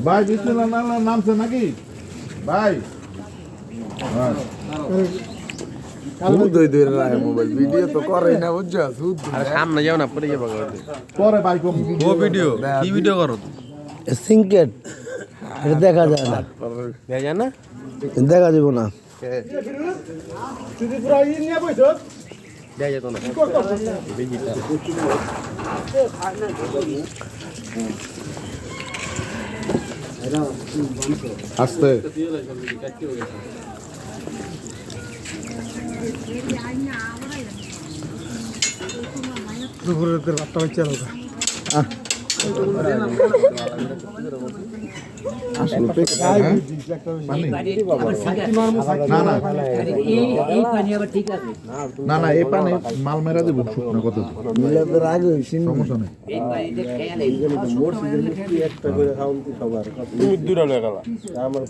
ভাই বিসমিল্লাহ নামছে নাকি ভাই মোবাইল ভিডিও তো করে না বুঝছো সামনে যাও না পরে যাবো পরে ভাই কম ও ভিডিও কি ভিডিও করো সিঙ্কেট এটা দেখা যায় না দেখা না দেখা যাব না যদি পুরা নিয়ে বইছো দেখা যেত না আস্তে দুপুরের রাতটা হচ্ছে না না এই পানি মাল মেরা দেবো শুকনো কত সমস্যা নেই দূরে গেল আমার